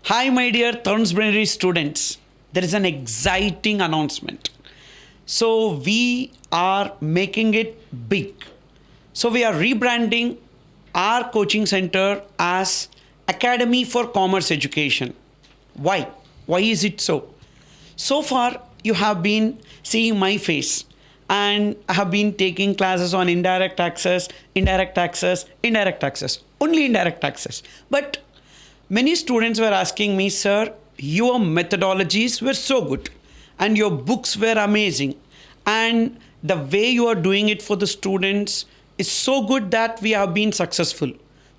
Hi, my dear THARUN'S students. There is an exciting announcement. So, we are making it big. So, we are rebranding our coaching center as Academy for Commerce Education. Why? Why is it so? So far, you have been seeing my face, and I have been taking classes on indirect taxes, only indirect taxes. But many students were asking me, sir, your methodologies were so good and your books were amazing. And the way you are doing it for the students is so good that we have been successful.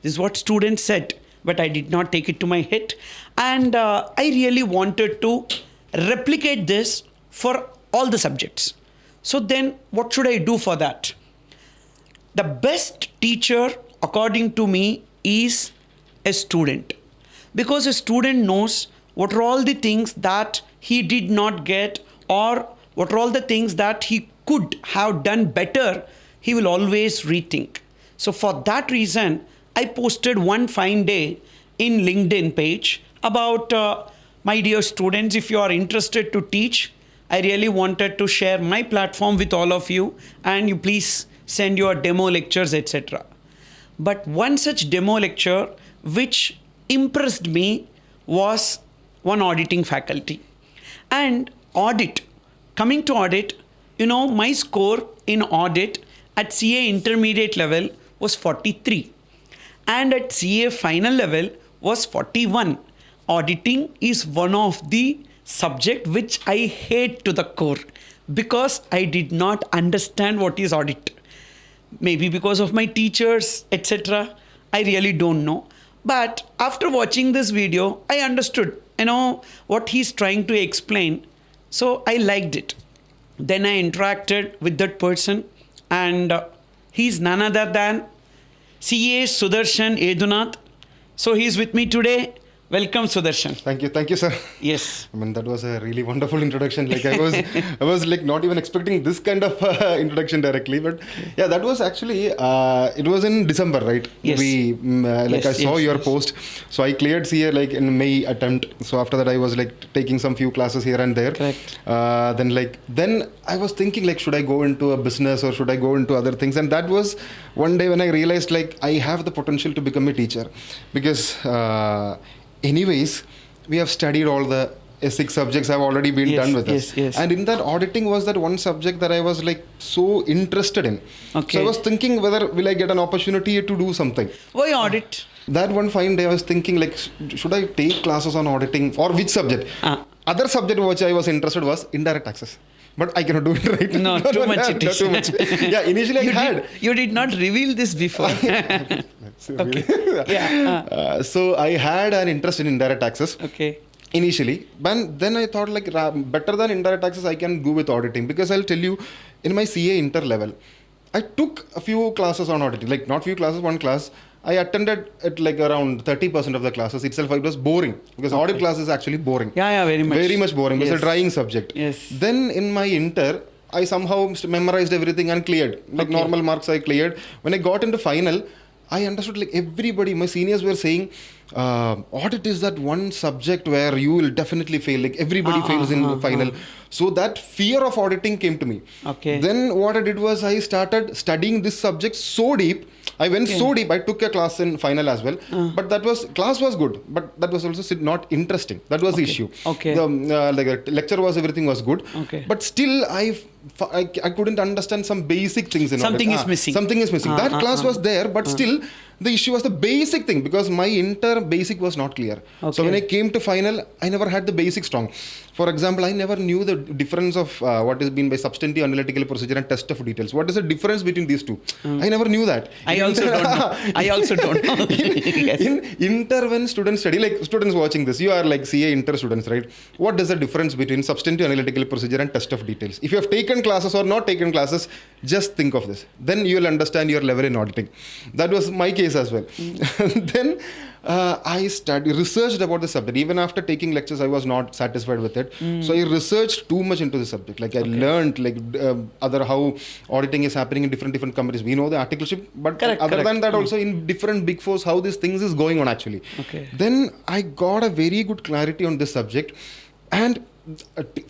This is what students said, but I did not take it to my head. And I really wanted to replicate this for all the subjects. So then what should I do for that? The best teacher, according to me, is a student. Because a student knows what are all the things that he did not get, or what are all the things that he could have done better, he will always rethink. So for that reason, I posted one fine day in LinkedIn page about my dear students, if you are interested to teach, I really wanted to share my platform with all of you, and you please send your demo lectures, etc. But one such demo lecture which impressed me was one auditing faculty. And audit, coming to audit, my score in audit at CA intermediate level was 43, and at CA final level was 41. Auditing is one of the subject which I hate to the core because I did not understand what is audit. Maybe because of my teachers, etc. I really don't know. But after watching this video, I understood, what he's trying to explain. So I liked it. Then I interacted with that person, and he's none other than CA Sudarshan Edunath. So he's with me today. Welcome, Sudarshan. Thank you, sir. Yes. I mean, that was a really wonderful introduction. Like I was like not even expecting this kind of introduction directly, but yeah, that was actually it was in December, right? Yes. I saw your post, so I cleared CA like in May attempt. So after that, I was like taking some few classes here and there. Correct. Then I was thinking like, should I go into a business or should I go into other things? And that was one day when I realized like I have the potential to become a teacher because. Anyways, we have studied all the 6 subjects have already been done with us. Yes. And in that auditing was that one subject that I was like so interested in. Okay. So I was thinking whether will I get an opportunity to do something. Why audit? That one fine day I was thinking like, should I take classes on auditing or which subject? Other subject which I was interested was indirect taxes. But I cannot do it right now. No, too much it is. Too much. Yeah, initially You did not reveal this before. Okay. Yeah. So I had an interest in indirect taxes. Okay. Initially, but then I thought like better than indirect taxes I can go with auditing, because I'll tell you, in my CA inter level, I took a few classes on auditing, like not few classes, one class. I attended at like around 30% of the classes itself. It was boring because audit class is actually boring. Yeah, very much. Very much boring. Yes. It's a trying subject. Yes. Then in my inter, I somehow memorized everything and cleared. Like normal marks I cleared. When I got into final, I understood like everybody, my seniors were saying, audit is that one subject where you will definitely fail. Like everybody fails in the final. So that fear of auditing came to me. Okay. Then what I did was I started studying this subject so deep. I went so deep. I took a class in final as well. But class was good. But that was also not interesting. That was the issue. Okay. The lecture was, everything was good. Okay. But still I couldn't understand some basic things in Something audit. is missing. Something is missing. That class was there, but still the issue was the basic thing, because my inter basic was not clear. Okay. So when I came to final, I never had the basic strong. For example, I never knew the difference of what is meant by substantive analytical procedure and test of details. What is the difference between these two? I never knew that. I also don't know. Yes. In inter, when students study, like students watching this, you are like CA inter students, right? What is the difference between substantive analytical procedure and test of details? If you have taken classes or not taken classes, just think of this. Then you will understand your level in auditing. That was my case as well. Then researched about the subject. Even after taking lectures, I was not satisfied with it. So I researched too much into the subject. Like I learned how auditing is happening in different companies. We know the articleship, but other than that, also in different big fours, how these things is going on actually. Okay. Then I got a very good clarity on this subject, and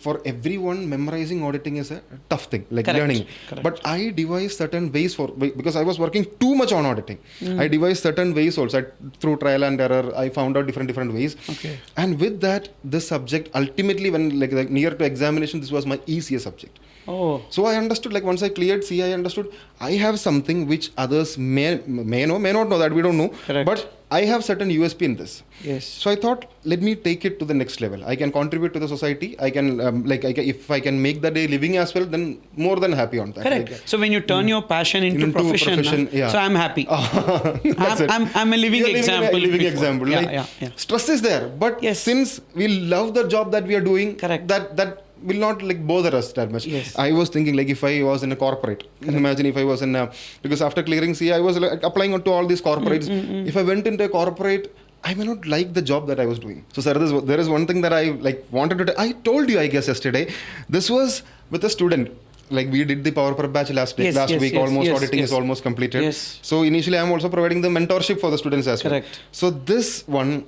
for everyone, memorizing auditing is a tough thing, like learning. But I devised certain ways because I was working too much on auditing. I devised certain ways also. Through trial and error, I found out different ways. Okay. And with that, this subject ultimately, when like near to examination, this was my easiest subject. Oh. So I understood, like once I cleared C, I understood I have something which others may know, may not know, that we don't know. Correct. But I have certain USP in this. Yes. So I thought, let me take it to the next level. I can contribute to the society. I can, if I can make the day living as well, then more than happy on that. Correct. Like, so when you turn your passion into profession, yeah. so I'm happy. That's it. I'm a living example. A living example. Yeah, like, stress is there, but since we love the job that we are doing, that will not like bother us that much. Yes. I was thinking, like, if I was in a corporate, imagine if I was in a, because after clearing C, I was like applying to all these corporates. If I went into a corporate, I may not like the job that I was doing. So, sir, there is one thing that I like wanted to. I told you, I guess, yesterday. This was with a student. Like we did the Power Prep batch last week. Auditing is almost completed. Yes. So initially, I'm also providing the mentorship for the students as well. Correct. So this one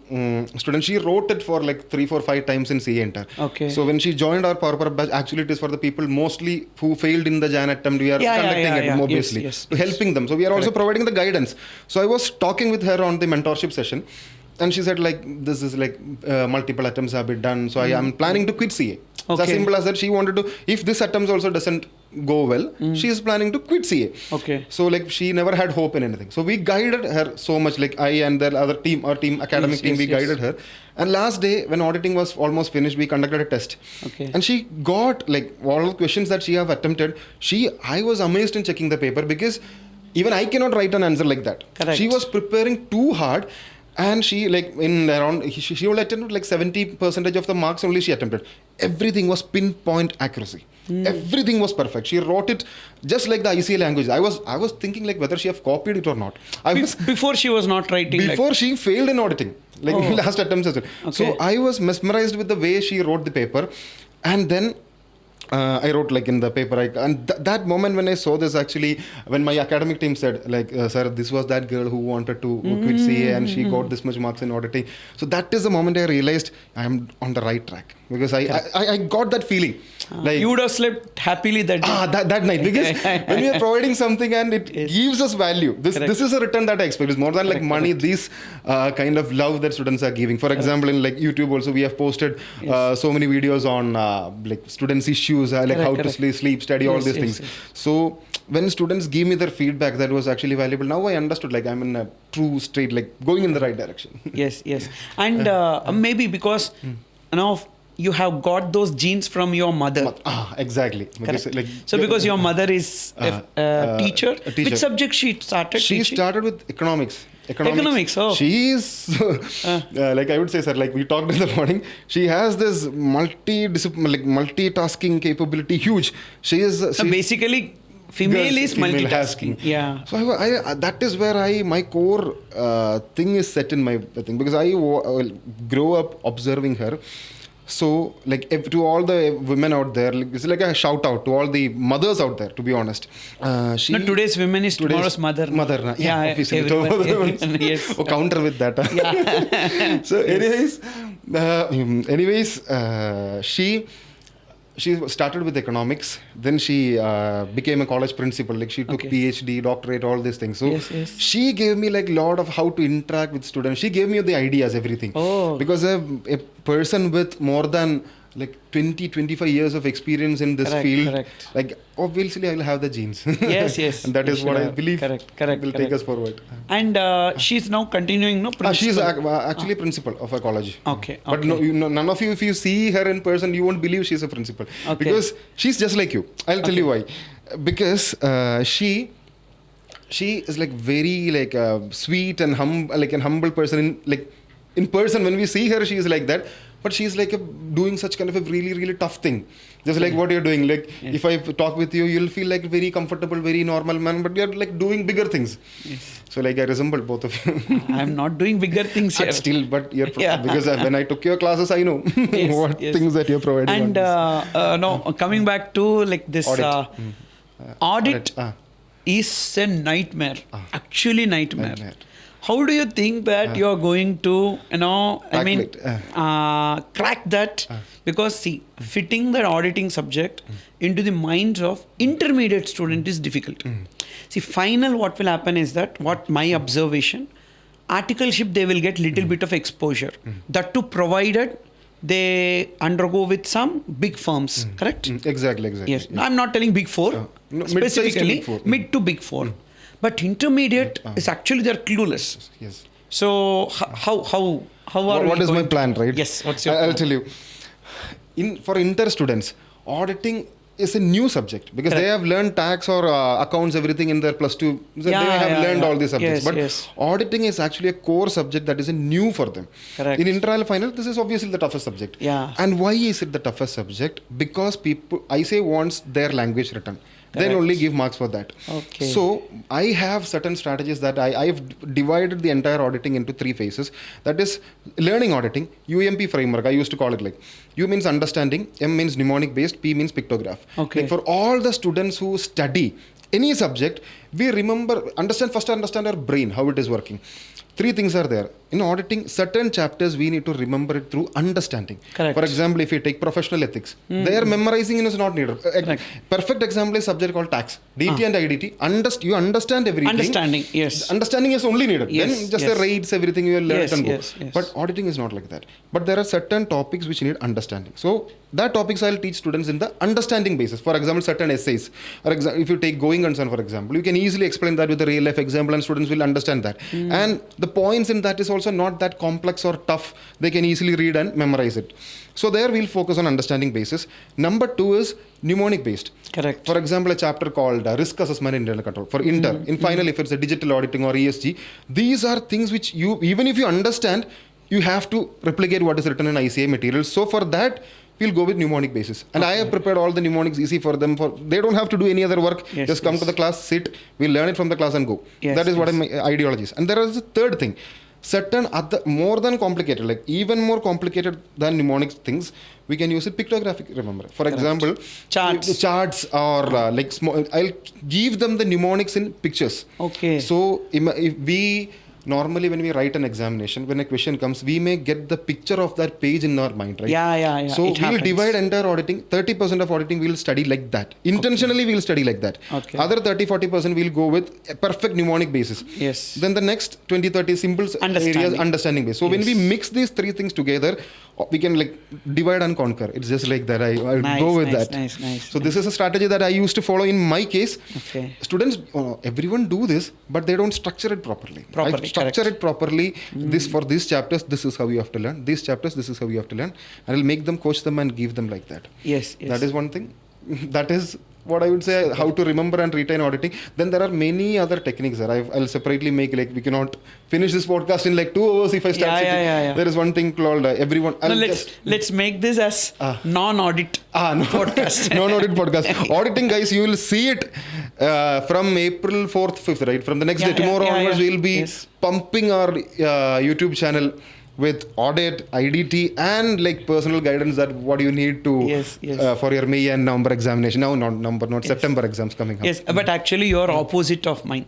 student, she wrote it for like 3, 4, 5 times in CA Inter. Okay. So when she joined our Power Prep batch, actually it is for the people mostly who failed in the Jan attempt. We are conducting it obviously, helping them. So we are also providing the guidance. So I was talking with her on the mentorship session. And she said, like, this is like multiple attempts have been done. So I am planning to quit CA. It's as simple as that. She wanted to, if this attempt also doesn't go well, she is planning to quit CA. Okay. So like she never had hope in anything. So we guided her so much, like I and the other team, our team, academic team, we guided her. And last day, when auditing was almost finished, we conducted a test. Okay. And she got like all the questions that she have attempted. I was amazed in checking the paper because even I cannot write an answer like that. Correct. She was preparing too hard. And she like in around she only attempted like 70% of the marks only she attempted. Everything was pinpoint accuracy. Everything was perfect. She wrote it just like the ICA language. I was thinking like whether she have copied it or not. Before she was not writing. Before she failed in auditing, like last attempts as well. Okay. So I was mesmerized with the way she wrote the paper, and then. I wrote like in the paper, that moment when I saw this, actually, when my academic team said, like, sir, this was that girl who wanted to quit CA and she got this much marks in auditing. So that is the moment I realized I am on the right track, because I got that feeling. Like you would have slept happily that day. That night, because when we are providing something and it gives us value, this is a return that I expect. It's more than like money. These kind of love that students are giving. For example, in like YouTube also, we have posted so many videos on like students' issues. Like how to sleep, study, all these things. So when students give me their feedback, that was actually valuable. Now I understood, like I'm in a true straight, like going in the right direction. Yes. And maybe because you have got those genes from your mother. Exactly. Because, like, so because your mother is a teacher, which subject she started teaching? She started with economics. Oh. She is, like I would say, sir, like we talked in the morning, she has this multitasking capability, huge. She is... So basically, female is multitasking. Yeah. So that is where my core thing is set in my thing, because I grow up observing her. So, like, to all the women out there, it's like a shout out to all the mothers out there, to be honest. Today's women is tomorrow's mother. Mother, yeah, obviously. Everyone, yes. Counter with that. Yeah. So, anyways, she started with economics. Then she became a college principal. Like she took PhD, doctorate, all these things. So she gave me like lot of how to interact with students. She gave me the ideas, everything. Because a person with more than like 20-25 years of experience in this field, like obviously I will have the genes. Yes. And that is what I believe will take us forward. And she's now continuing, no? She's actually principal of a college. Okay. But no, none of you, if you see her in person, you won't believe she's a principal. Because she's just like you. I'll tell you why. Because she is like very like sweet and like an humble person in like in person, when we see her, she is like that. But she's like doing such kind of a really, really tough thing. Just like what you're doing. Like if I talk with you, you'll feel like very comfortable, very normal man. But you're like doing bigger things. Yes. So like I resemble both of you. I'm not doing bigger things here. Still, but you're Yeah. because when I took your classes, I know Yes, what yes. things that you're providing. And on this. coming back to like this Audit. audit Ah. is a nightmare. Actually, nightmare. Nightmare. How do you think that you are going to, Calculate. crack that? Because see, fitting the auditing subject into the minds of intermediate student is difficult. See, final what will happen is that, what my observation, articleship they will get little bit of exposure. That too provided they undergo with some big firms, correct? Exactly. Yes. Yeah. I'm not telling big four, No, mid-size to specifically big four. mid to big four. But intermediate is actually they're clueless. Yes. So how are What we is my going plan, to- right? Yes. What's your I'll plan? tell you. For inter students, auditing is a new subject because they have learned tax or accounts, everything in their plus two. So they have learned all these subjects. Yes, but yes. auditing is actually a core subject that is new for them. Correct. In inter final, this is obviously the toughest subject. Yeah. And why is it the toughest subject? Because people, I say, wants their language written. Then Correct. only give marks for that. Okay. So I have certain strategies that I've divided the entire auditing into 3 phases. That is learning auditing, UMP framework. I used to call it like U means understanding, M means mnemonic based, P means pictograph. Okay. Like for all the students who study any subject, we first understand our brain, how it is working. 3 things are there. In auditing, certain chapters we need to remember it through understanding. Correct. For example, if you take professional ethics, their memorizing is not needed. Perfect example is subject called tax. DT and IDT. You understand everything. Understanding, yes. Understanding is only needed. Yes, Then just yes. the rates, everything you will learn Yes, and go. yes, yes. But auditing is not like that. But there are certain topics which need understanding. So that topics I'll teach students in the understanding basis. For example, certain essays. If you take going concern, for example, you can easily explain that with a real life example and students will understand that. And the points in that is also not that complex or tough. They can easily read and memorize it. So there we'll focus on understanding basis. Number 2 is mnemonic based. Correct. For example, a chapter called risk assessment and internal control. For inter, in final, if it's a digital auditing or ESG, these are things which you, even if you understand, you have to replicate what is written in ICA materials. So for that, we'll go with mnemonic basis. And I have prepared all the mnemonics easy for them. They don't have to do any other work. Yes, Just come to the class, sit, we'll learn it from the class and go. Yes, That is what my ideology is. And there is a third thing. Certain other, more than complicated, like even more complicated than mnemonic things, we can use it pictographic, remember. For example, charts or like small, I'll give them the mnemonics in pictures. Okay. So if we normally when we write an examination, when a question comes, we may get the picture of that page in our mind, right? Yeah. So It we'll happens. divide entire auditing. 30% of auditing we'll study like that. Intentionally we'll study like that. Okay. Other 30-40% we'll go with a perfect mnemonic basis. Yes. Then the next 20-30 simple areas understanding base. So when we mix these 3 things together, we can like divide and conquer. It's just like that. I go with that. Nice. So this is a strategy that I used to follow in my case. Okay. Students, everyone do this, but they don't structure it properly. I structure it properly. This for these chapters, this is how you have to learn. These chapters, this is how you have to learn. And I'll make them, coach them, and give them like that. Yes. That is one thing. That is what I would say, how to remember and retain auditing. Then there are many other techniques that I'll separately make. Like we cannot finish this podcast in like 2 hours if I start sitting. Yeah. There is one thing called everyone. No, let's make this as non-audit podcast. Non-audit podcast. Auditing, guys, you will see it from April 4th, 5th, right? From the next day, tomorrow onwards, we'll be pumping our YouTube channel with audit, IDT, and like personal guidance that what you need to for your May and November examination. Now, not September exams coming up. Yes, but actually you're opposite of mine.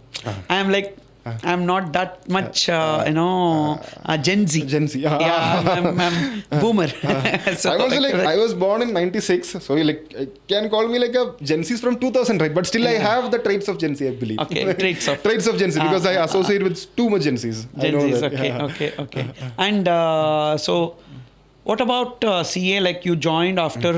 I am like, I'm not that much, Gen Z. Gen Z. I'm boomer. So I was like, I was born in 96, so you like can call me like a Gen Z from 2000, right? But still, I have the traits of Gen Z, I believe. Okay, traits of Gen Z because I associate with too much Gen Zs. Gen Zs, okay. And so, what about CA? Like you joined after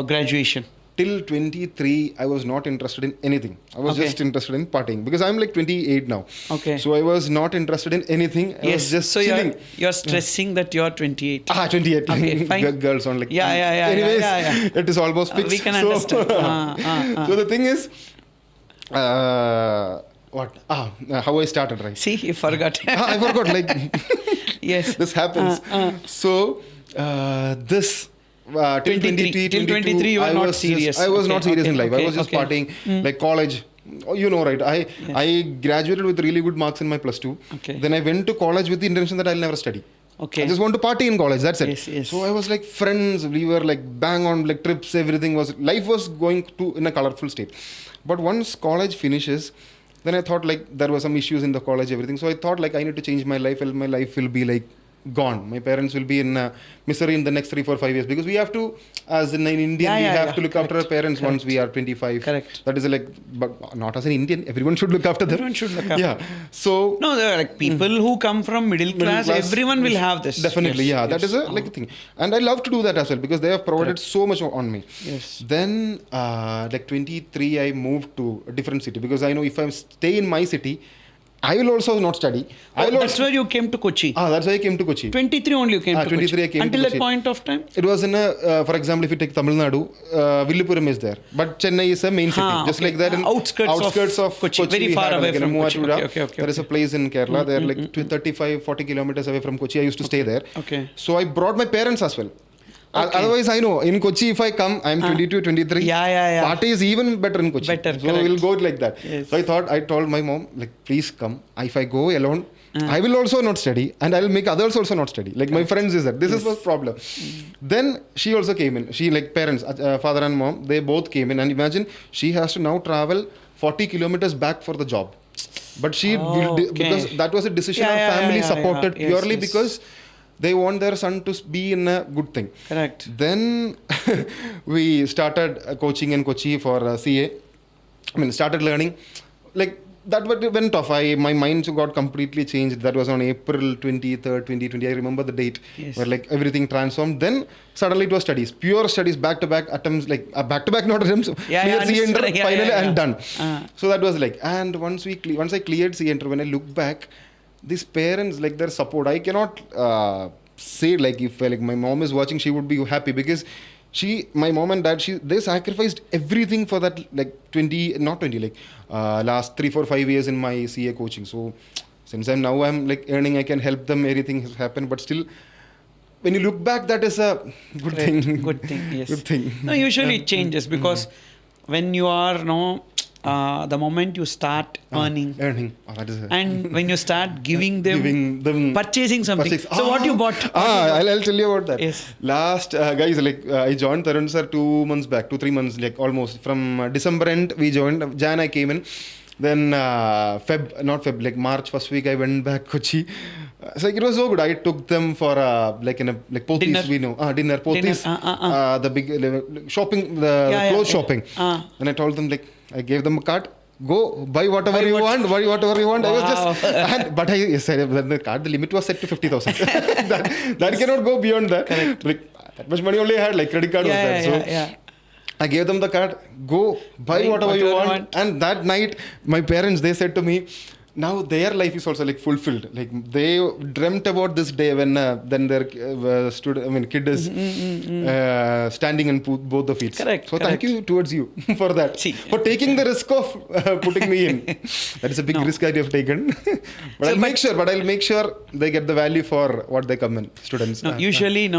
graduation. Till 23, I was not interested in anything. I was just interested in partying because I'm like 28 now. Okay. So I was not interested in anything. I was just chilling. You're stressing that you're 28. 28. Okay, fine. Girls on like. Yeah. Anyways, it is almost fixed. We can understand. So the thing is, what? How I started, right? See, you forgot. I forgot. Like Yes. this happens. So this. Till 23, till 23 you were not serious. I was Okay, not serious okay, in life. okay, I was just okay. partying, like college. Oh, you know, right? I graduated with really good marks in my plus 2. Okay. Then I went to college with the intention that I'll never study. Okay. I just want to party in college. That's it. Yes, yes. So I was like friends. We were like bang on like trips. Everything was life was going to in a colorful state. But once college finishes, then I thought like there were some issues in the college, everything. So I thought like I need to change my life. My life will be like gone. My parents will be in misery in the next 3, 4, 5 years because we have to, as in an Indian, we have to look after our parents once we are 25. Correct. That is like, but not as an Indian. Everyone should look after them. Everyone should look after. Yeah. So No, there are like people who come from middle class. Everyone will have this. Definitely, Yes, yeah. That is a like a thing, and I love to do that as well because they have provided so much on me. Yes. Then, like 23, I moved to a different city because I know if I stay in my city, I will also not study. That's where you came to Kochi. That's why I came to Kochi. 23 only you came to 23 Kochi. I came to Until that Kochi. point of time? It was in a, for example, if you take Tamil Nadu, Villupuram is there. But Chennai is a main city. Just okay. like that in Outskirts of Kochi. Very we far had, away like, from Kochi. Muattura. Okay. There is a place in Kerala. They're like 35, 40 kilometers away from Kochi. I used to stay there. Okay. So I brought my parents as well. Okay. Otherwise, I know in Kochi, if I come, I'm 22, 23. Yeah. Party is even better in Kochi. Better, so correct. we'll go like that. Yes. So I told my mom, like, please come. If I go alone, I will also not study and I'll make others also not study. Like my friends is that. This is the problem. Then she also came in. She like parents, father and mom, they both came in. And imagine she has to now travel 40 kilometers back for the job. But she because that was a decision our family supported purely because they want their son to be in a good thing. Correct. Then we started coaching in Kochi for CA. Started learning. Like that went off. My mind got completely changed. That was on April 23rd, 2020. I remember the date where like everything transformed. Then suddenly it was studies, pure studies, back-to-back attempts, like back-to-back not attempts. Clear C enter, final and done. So that was like, and once I cleared C enter, when I look back, these parents, like their support, I cannot say like if like my mom is watching, she would be happy because my mom and dad, they sacrificed everything for that like last 3, 4, 5 years in my CA coaching. So since I'm like earning, I can help them. Everything has happened, but still, when you look back, that is a good thing. Good thing. Yes. Good thing. No, usually it changes because when you are the moment you start earning, that is and when you start giving them purchasing something. So what you bought? I'll tell you about that. Yes. Last guys, like I joined THARUN'S 2 months back, 2, 3 months, like almost from December end we joined. Jan I came in. Then March first week I went back Kochi. So like, it was so good. I took them for Pothis, dinner. we know dinner Pothis, the big shopping, the clothes shopping. And I told them like I gave them a card. Go buy whatever you want. Buy whatever you want. Wow. I was just, but I said the card. The limit was set to 50,000. that cannot go beyond that. Correct. Like that much money only I had. Like credit card was there. So I gave them the card. Go buy whatever you want. And that night, my parents they said to me, now their life is also like fulfilled. Like they dreamt about this day when then their kid is standing on both the feet. Correct. So thank you towards you for that. For taking the risk of putting me in. That is a big risk I have taken. But I'll make sure they get the value for what they come in, students. No, usually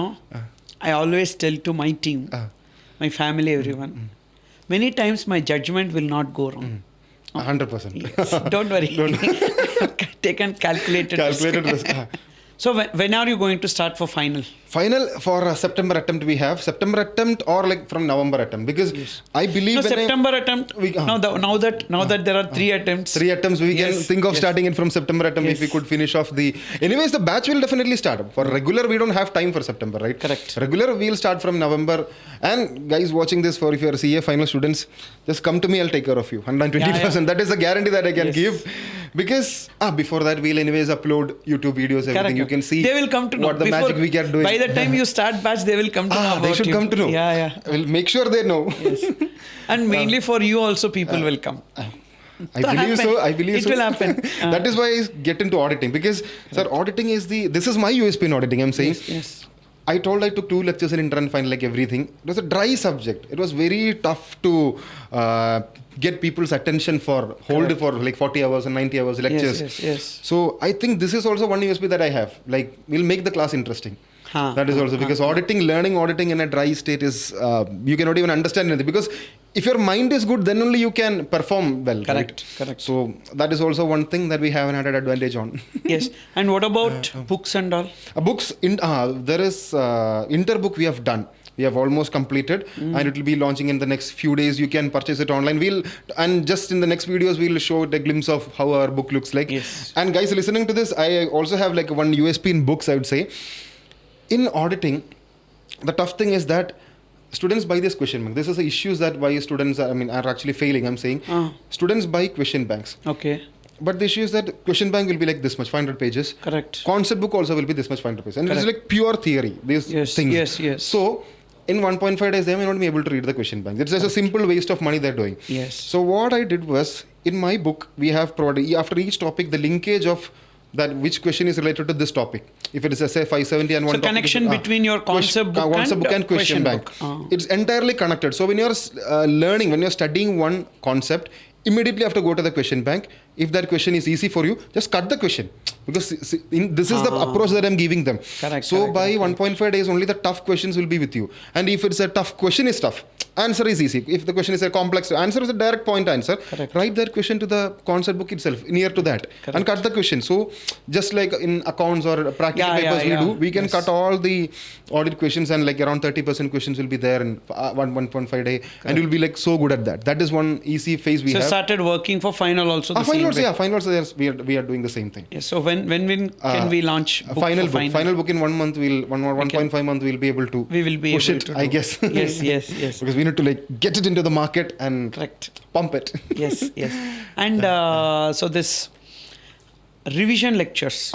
I always tell to my team, my family, everyone. Many times my judgment will not go wrong. 100%. Yes. Don't worry. Take a calculated risk. So when are you going to start for final? Final for September attempt we have. September attempt or like from November attempt because I believe September attempt. Now that there are 3 attempts. 3 attempts we can think of starting it from September attempt if we could finish off the. Anyways, the batch will definitely start. For regular, we don't have time for September, right? Correct. Regular, we'll start from November. And guys watching this, for if you are CA final students, just come to me. I'll take care of you. 120%. That is a guarantee that I can give. Because before that, we'll anyways upload YouTube videos. Everything. Correct. You can see. They will come to know what the magic we are doing. By the time you start batch, they will come to know about they should you. come to know. We'll make sure they know. Yes. And mainly for you also, people will come. I believe so. It will happen. That is why I get into auditing because, sir, auditing is this is my USP in auditing. I'm saying. Yes. I told I took 2 lectures in inter and final, like everything. It was a dry subject. It was very tough to get people's attention for for like 40 hours and 90 hours lectures. Yes. So I think this is also one USP that I have. Like, we'll make the class interesting. That is also because learning auditing in a dry state is, you cannot even understand anything. Because if your mind is good, then only you can perform well. Correct. So that is also one thing that we haven't had an advantage on. Yes. And what about books and all? Books, there is inter book we have done. We have almost completed, and it will be launching in the next few days. You can purchase it online. And just in the next videos, we'll show a glimpse of how our book looks like. Yes. And guys listening to this, I also have like one USP in books, I would say. In auditing, the tough thing is that students buy this question bank. This is the issues that why students are actually failing. I'm saying students buy question banks. Okay. But the issue is that question bank will be like this much, 500 pages. Correct. Concept book also will be this much, 500 pages. And it's like pure theory, these things. Yes. So, in 1.5 days, they may not be able to read the question bank. It's just a simple waste of money they're doing. Yes. So, what I did was, in my book, we have provided, after each topic, the linkage of that which question is related to this topic. If it is say 570 and one topic, connection between your concept book and question bank. It's entirely connected. So when you're learning, when you're studying one concept, immediately have to go to the question bank. If that question is easy for you, just cut the question. Because this is the approach that I'm giving them. So by 1.5 days, only the tough questions will be with you. And if it's a tough question is tough, answer is easy. If the question is a complex answer, is a direct point answer. Write that question to the concept book itself, near to that, and cut the question. So just like in accounts or practical papers we can cut all the audit questions, and like around 30% questions will be there in 1.5 day, and you'll be like so good at that. That is one easy phase we have. So started working for final also. Finals, we are doing the same thing. Yes. So when can we launch book final book in 1 month? 1.5 month we'll be able to. We will be push able it, to I guess. Yes. Because we need to like get it into the market and pump it. Yes. And so this revision lectures.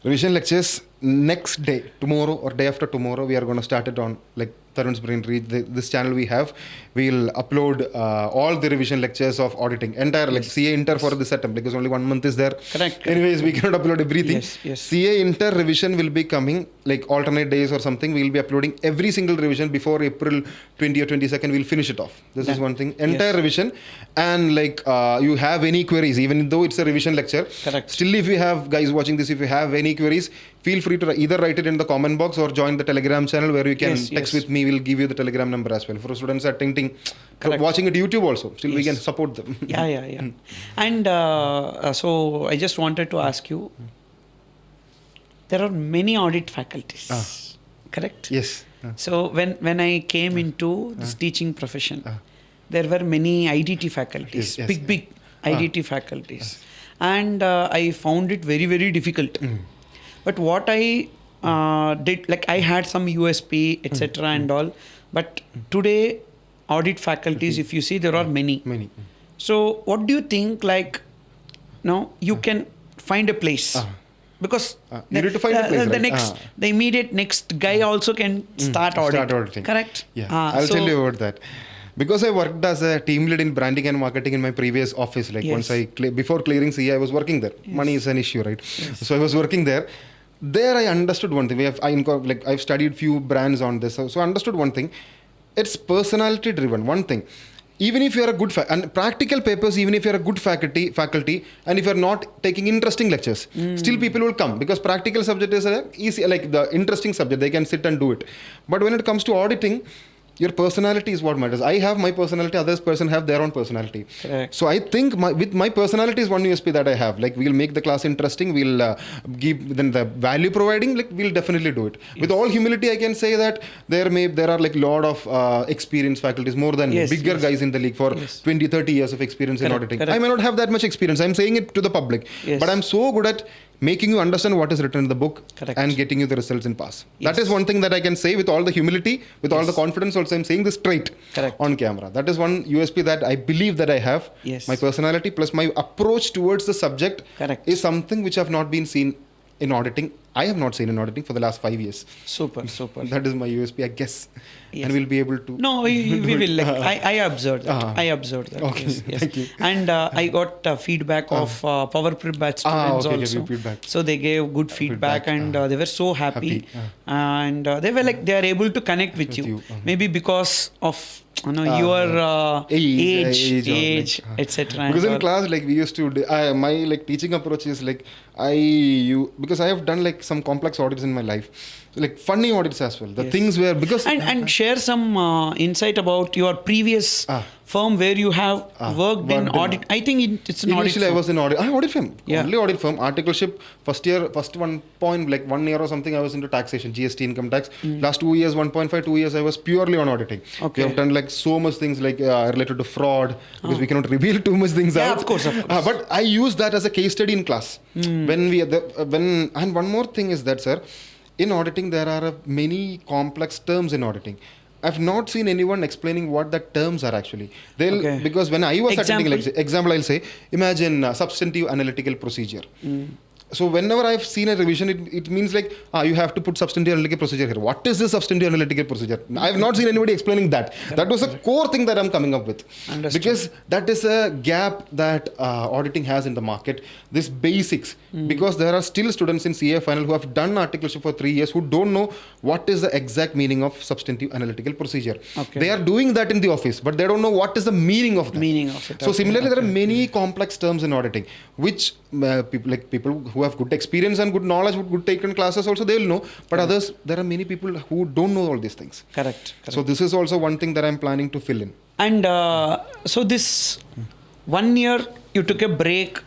Revision lectures next day, tomorrow or day after tomorrow, we are going to start it on like THARUN'S Brain Read. This channel we have, we'll upload all the revision lectures of auditing, entire like CA Inter for this attempt, because only 1 month is there. Correct. Anyways, we cannot upload everything. Yes. CA Inter revision will be coming like alternate days or something. We'll be uploading every single revision before April 20 or 22nd. We'll finish it off. This is one thing. Entire revision, and like you have any queries, even though it's a revision lecture. Correct. Still, if you have guys watching this, if you have any queries, feel free to either write it in the comment box or join the Telegram channel where you can text with me. We'll give you the Telegram number as well. For students attending, watching at YouTube also, still we can support them. Yeah. And so I just wanted to ask you, there are many audit faculties, correct? Yes. So when I came into this teaching profession, there were many IDT faculties, big IDT faculties. And I found it very, very difficult. But what I did, like I had some USP, etc. and all. But today, audit faculties, if you see, there are many. So what do you think, like, you can find a place? Because you need to find a place, the immediate next guy also can start auditing. Correct? Yeah. I'll tell you about that. Because I worked as a team lead in branding and marketing in my previous office, like once before clearing CA, I was working there. Money is an issue, right? So I was working there. There I understood one thing. I've studied few brands on this. So I understood one thing. It's personality driven. One thing. Even if you're a good and practical papers, even if you're a good faculty, and if you're not taking interesting lectures, still people will come, because practical subject is easy, like the interesting subject, they can sit and do it. But when it comes to auditing, your personality is what matters. I have my personality, others person have their own personality. Correct. So I think with my personality is one USP that I have. Like, we'll make the class interesting, we'll give them the value providing, like we'll definitely do it. With all humility, I can say that there are like lot of experienced faculties, more than bigger guys in the league for 20, 30 years of experience in auditing. I may not have that much experience. I'm saying it to the public. But I'm so good at making you understand what is written in the book and getting you the results in pass. That is one thing that I can say with all the humility, with all the confidence also. I'm saying this straight on camera. That is one USP that I believe that I have. My personality plus my approach towards the subject is something which have not been seen in auditing. I have not seen in auditing for the last 5 years. Super. That is my USP, I guess. Yes. And we'll be able to. No, we will. Like, I observed that. Uh-huh. I observed that. Okay, Yes. thank you. And I got feedback of Power Prep batch students okay, also. feedback. So they gave good feedback, and they were so happy. And they were like, they are able to connect with you. Maybe because of your age, etc. Because in class, like we used to, my like teaching approach is like because I have done like some complex audits in my life, so, like funny audits as well. The things where because and share some insight about your previous firm where you have worked in audit. I think it's an audit. Initially, I was in audit. Audit firm. Yeah. Only audit firm. Articleship. First 1 year or something, I was into taxation, GST, income tax. Last 2 years, 1.5, 2 years, I was purely on auditing. Okay. We have done like so much things like related to fraud, because we cannot reveal too much things out. Of course. But I use that as a case study in class. And one more thing is that, sir, in auditing there are many complex terms in auditing. I've not seen anyone explaining what the terms are actually. Because when I was attending example, I'll say, imagine substantive analytical procedure. So whenever I've seen a revision, it means like you have to put substantive analytical procedure here. What is this substantive analytical procedure? I've not seen anybody explaining that. That was a core thing that I'm coming up with. Understood. Because that is a gap that auditing has in the market. This basics. Because there are still students in CA final who have done articleship for 3 years who don't know what is the exact meaning of substantive analytical procedure. Okay. They are doing that in the office, but they don't know what is the meaning of that. So similarly, there are many complex terms in auditing, which people who have good experience and good knowledge, good taken classes also, they will know. But others, there are many people who don't know all these things. Correct. So this is also one thing that I'm planning to fill in. And so this 1 year you took a break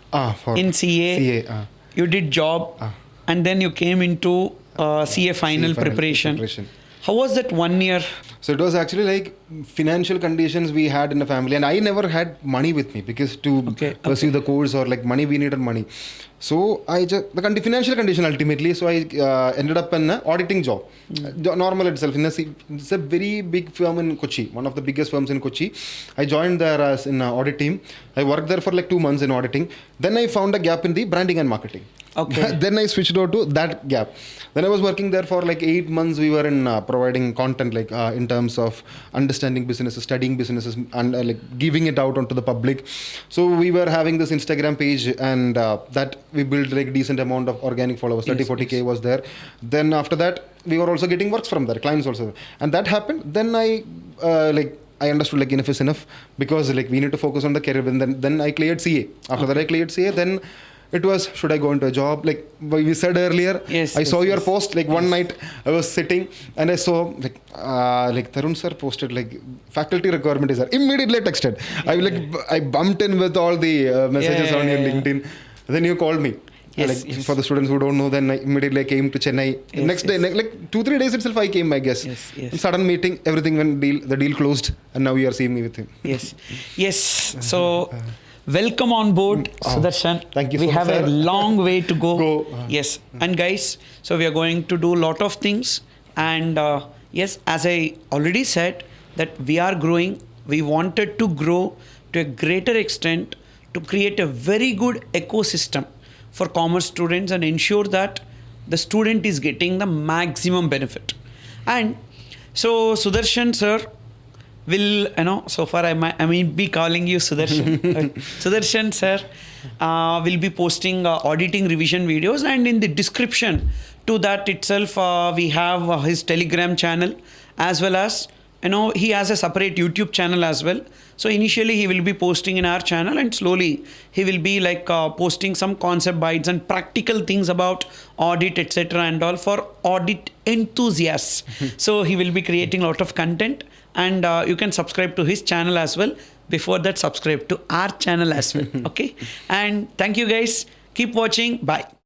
in CA. You did job, and then you came into CA final preparation. How was that 1 year? So it was actually like financial conditions we had in the family, and I never had money with me because to pursue the course or like money, we needed money. So the financial condition ultimately, so I ended up in an auditing job. Normal itself. It's a very big firm in Kochi, one of the biggest firms in Kochi. I joined there as in audit team. I worked there for like 2 months in auditing. Then I found a gap in the branding and marketing. Okay. Then I switched over to that gap. Then I was working there for like 8 months. We were in providing content like in terms of understanding businesses, studying businesses, and like giving it out onto the public. So we were having this Instagram page, and that we built like decent amount of organic followers. 30-40K was there. Then after that, we were also getting works from there, clients also, and that happened. Then I understood like enough is enough, because like we need to focus on the career. And then I cleared CA. After that I cleared CA. Then it was, should I go into a job? Like we said earlier, I saw your post. Like one night I was sitting and I saw like Tharun sir posted like faculty requirement is there. Immediately I texted. I bumped in with all the messages on your LinkedIn. Then you called me. For the students who don't know, then I immediately came to Chennai. Next day, like 2-3 days itself, I came, I guess. Sudden meeting, everything went the deal closed, and now you are seeing me with him. Yes. So welcome on board, Sudarshan. Thank you so we much, have sir. a long way to go. Yes. And guys, so we are going to do a lot of things. And yes, as I already said, that we are growing. We wanted to grow to a greater extent to create a very good ecosystem for commerce students and ensure that the student is getting the maximum benefit. And so Sudarshan sir will, so far I may be calling you Sudarshan. Sudarshan sir will be posting auditing revision videos, and in the description to that itself we have his Telegram channel, as well as he has a separate YouTube channel as well. So initially he will be posting in our channel, and slowly he will be like posting some concept bites and practical things about audit, etc. and all for audit enthusiasts. So he will be creating a lot of content, and you can subscribe to his channel as well. Before that, subscribe to our channel as well. Okay. And thank you guys. Keep watching. Bye.